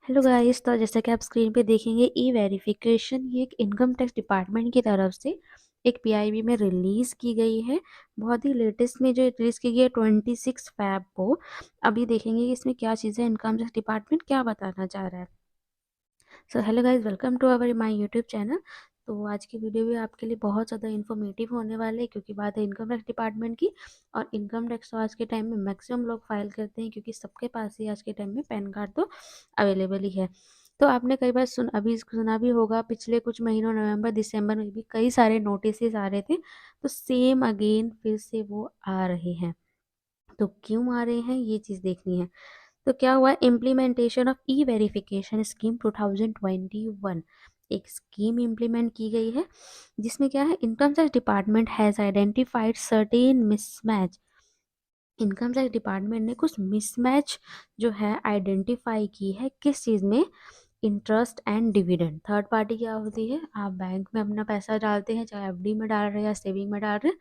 Hello guys, तो जैसा कि आप स्क्रीन पे देखेंगे ई वेरिफिकेशन ये एक इनकम टैक्स डिपार्टमेंट की तरफ से एक पीआईबी में रिलीज़ की गई है। बहुत ही लेटेस्ट में जो रिलीज़ की गई है 26 फ़ैब को। अभी देखेंगे कि इसमें क्या चीज़ें इनकम टैक्स डिपार्टमेंट क्या बताना चाह रहा है। So hello guys, welcome to our my YouTube channel. तो आज की वीडियो भी आपके लिए बहुत ज़्यादा इन्फॉर्मेटिव होने वाले है, क्योंकि बात है इनकम टैक्स डिपार्टमेंट की। और इनकम टैक्स तो आज के टाइम में मैक्सिमम लोग फाइल करते हैं, क्योंकि सबके पास ही आज के टाइम में पैन कार्ड तो अवेलेबल ही है। तो आपने कई बार अभी सुना भी होगा, पिछले कुछ महीनों नवंबर दिसंबर में भी कई सारे नोटिस आ रहे थे। तो सेम अगेन फिर से वो आ रहे हैं। तो क्यों आ रहे हैं ये चीज़ देखनी है। तो क्या हुआ, implementation of E verification scheme 2021 एक स्कीम इम्प्लीमेंट की गई है, जिसमें क्या है, income tax department has identified certain mismatch. Income tax department ने कुछ मिसमैच जो है आइडेंटिफाई की है, किस चीज़ में, interest and dividend. Third party क्या होती है, आप बैंक में अपना पैसा डालते हैं, चाहे एफडी में डाल रहे हैं या सेविंग में डाल रहे हैं,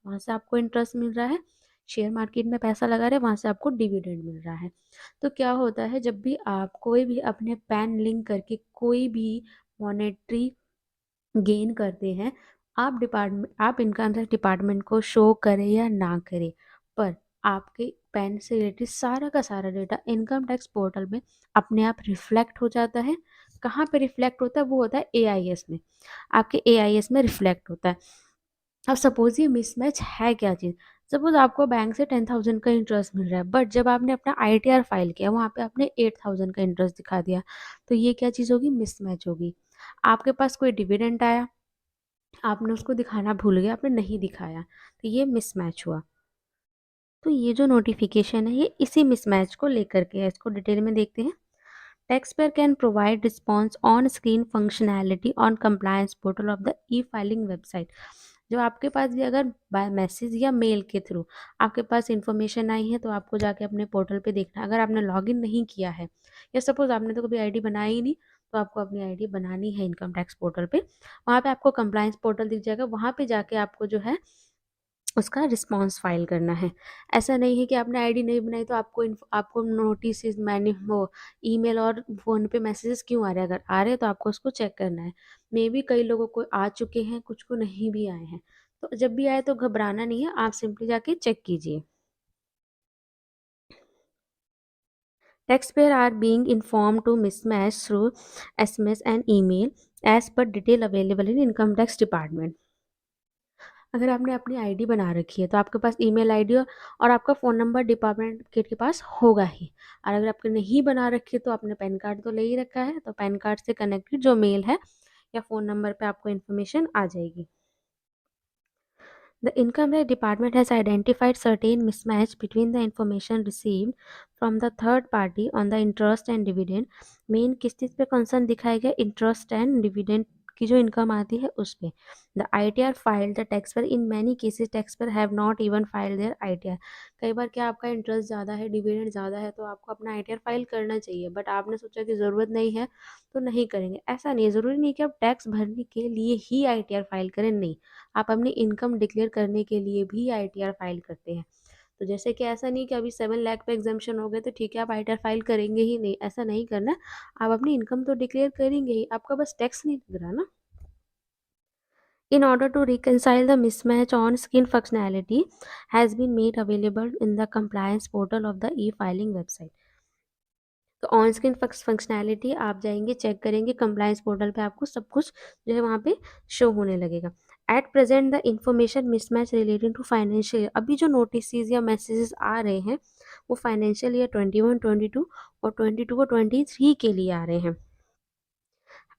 वहाँ से आपको इंटरेस्ट मिल रहा है। शेयर मार्केट में पैसा लगा रहे हैं, वहाँ से आपको डिविडेंड मिल रहा है। तो क्या होता है, जब भी आप कोई भी अपने पैन लिंक करके कोई भी मॉनेटरी गेन करते हैं, आप इनकम टैक्स डिपार्टमेंट को शो करें या ना करें, पर आपके पैन से रिलेटेड सारा का सारा डेटा इनकम टैक्स पोर्टल में अपने आप रिफ्लेक्ट हो जाता है। कहाँ पे रिफ्लेक्ट होता है, वो होता है एआईएस में। आपके एआईएस में रिफ्लेक्ट होता है। अब सपोज ये मिसमैच है क्या चीज़। सपोज आपको बैंक से 10,000 का इंटरेस्ट मिल रहा है, बट जब आपने अपना आईटीआर फाइल किया, वहाँ पे आपने 8,000 का इंटरेस्ट दिखा दिया। तो ये क्या चीज़ होगी, मिसमैच होगी। आपके पास कोई डिविडेंड आया, आपने उसको दिखाना भूल गए, आपने नहीं दिखाया, तो ये मिसमैच हुआ। तो ये जो नोटिफिकेशन है, ये इसी मिसमैच को लेकर के है। इसको डिटेल में देखते हैं। Taxpayer can provide response on screen functionality on compliance portal of the E filing website. जो आपके पास भी अगर बाय मैसेज या मेल के थ्रू आपके पास इंफॉर्मेशन आई है, तो आपको जाके अपने पोर्टल पे देखना है। अगर आपने लॉगिन नहीं किया है, या सपोज आपने तो कभी आईडी बनाई ही नहीं, तो आपको अपनी आईडी बनानी है इनकम टैक्स पोर्टल पे। वहाँ पे आपको कंप्लायंस पोर्टल दिख जाएगा, वहाँ पे जाके आपको जो है उसका रिस्पॉन्स फाइल करना है। ऐसा नहीं है कि आपने आईडी नहीं बनाई तो आपको नोटिस मैंने वो ईमेल और फ़ोन पे मैसेजेस क्यों आ रहे हैं। अगर आ रहे हैं तो आपको उसको चेक करना है। मे बी कई लोगों को आ चुके हैं, कुछ को नहीं भी आए हैं। तो जब भी आए तो घबराना नहीं है, आप सिंपली जाके चेक कीजिए। Taxpayer are being informed to mismatch through SMS and email as per detail available in income tax department। अगर आपने अपनी आईडी बना रखी है, तो आपके पास ईमेल आईडी और आपका फ़ोन नंबर डिपार्टमेंट के पास होगा ही। और अगर आपने नहीं बना रखी है, तो आपने पैन कार्ड तो ले ही रखा है, तो पैन कार्ड से कनेक्टेड जो मेल है या फ़ोन नंबर पे आपको इन्फॉर्मेशन आ जाएगी। The income tax department has identified certain mismatch between the information received from the third party on the interest and dividend। Main किस चीज़ पे कंसर्न दिखाया गया, इंटरेस्ट एंड डिविडेंड की जो इनकम आती है उस पे। The ITR filed the tax payer in many cases tax payer have not even filed their ITR. कई बार क्या आपका इंटरेस्ट ज़्यादा है, डिविडेंड ज़्यादा है, तो आपको अपना आईटीआर फाइल करना चाहिए, बट आपने सोचा कि ज़रूरत नहीं है तो नहीं करेंगे। ऐसा नहीं है, ज़रूरी नहीं कि आप टैक्स भरने के लिए ही आईटीआर फाइल करें, नहीं। आप अपनी इनकम डिक्लेयर करने के लिए भी आईटीआर फाइल करते हैं। तो जैसे कि ऐसा नहीं कि अभी 7 लाख पे एग्जाम्पशन हो गए तो ठीक है आप आईटीआर फाइल करेंगे ही नहीं, ऐसा नहीं करना। आप अपनी इनकम तो डिक्लेयर करेंगे ही, आपका बस टैक्स नहीं लग रहा ना। In order to reconcile the mismatch, on-screen functionality has been made available in the compliance portal of the e-filing website। तो ऑन स्क्रीन फंक्शनैलिटी आप जाएंगे, चेक करेंगे कंप्लायंस पोर्टल पे, आपको सब कुछ जो है वहाँ पे शो होने लगेगा। At present the information mismatch relating to financial year. अभी जो नोटिस या मैसेजेस आ रहे हैं, वो फाइनेंशियल ईयर 21, 22 और 22 और 23 के लिए आ रहे हैं,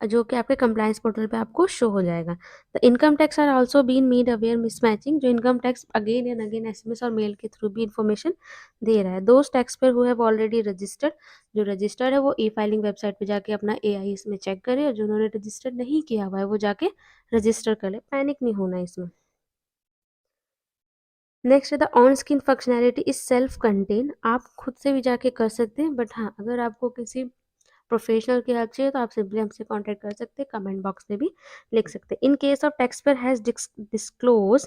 जो कि आपके कंप्लायंस पोर्टल पे आपको शो हो जाएगा। The income tax are also been made aware mismatching. जो income tax again and again SMS और मेल के थ्रू भी इन्फॉर्मेशन दे रहा है। Those tax payer who have already registered, जो रजिस्टर्ड है वो ई फाइलिंग वेबसाइट पे जाके अपना एआईएस में चेक करे, और जिन्होंने रजिस्टर नहीं किया हुआ है वो जाके रजिस्टर कर ले। पैनिक नहीं होना इसमें। नेक्स्ट है the on screen functionality is self contain. आप खुद से भी जाके कर सकते हैं, बट हाँ, अगर आपको किसी प्रोफेशनल की हेल्प चाहिए तो आप सिंपली हमसे कांटेक्ट कर सकते हैं, कमेंट बॉक्स में भी लिख सकते हैं। In case of taxpayer has disclose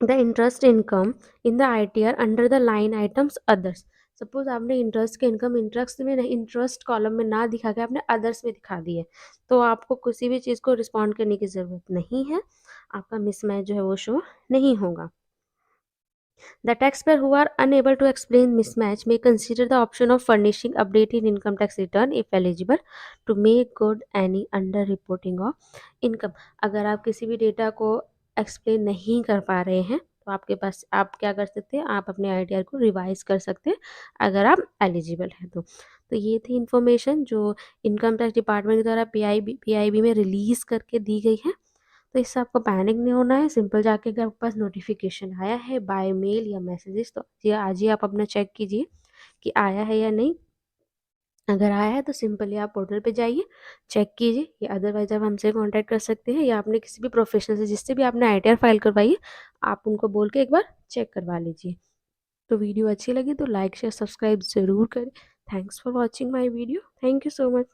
the interest income in the ITR under the line items others. Suppose आपने इंटरेस्ट के इनकम इंटरेस्ट में नहीं, इंटरेस्ट कॉलम में ना दिखा के आपने अदर्स में दिखा दी है, तो आपको किसी भी चीज़ को रिस्पॉन्ड करने की ज़रूरत नहीं है, आपका मिसमैच जो है वो शो नहीं होगा। The taxpayer who are unable to explain mismatch may consider the option of furnishing updated income tax return if eligible to make good any underreporting of income। अगर आप किसी भी डेटा को एक्सप्लेन नहीं कर पा रहे हैं तो आपके पास आप क्या कर सकते हैं, आप अपने आईटीआर को रिवाइज कर सकते हैं अगर आप एलिजिबल हैं तो ये थी इन्फॉर्मेशन जो इनकम टैक्स डिपार्टमेंट के द्वारा पीआईबी में रिलीज करके दी गई है। तो इससे आपको पैनिक नहीं होना है, सिंपल जाके अगर आपके पास नोटिफिकेशन आया है बाय मेल या मैसेजेस तो ये आज ही आप अपना चेक कीजिए कि आया है या नहीं। अगर आया है तो सिंपली आप पोर्टल पे जाइए, चेक कीजिए, या अदरवाइज आप हमसे कांटेक्ट कर सकते हैं या आपने किसी भी प्रोफेशनल से जिससे भी आपने आईटीआर फाइल करवाई है आप उनको बोल के एक बार चेक करवा लीजिए। तो वीडियो अच्छी लगी तो लाइक शेयर सब्सक्राइब ज़रूर करें। Thanks for watching my video. Thank you so much.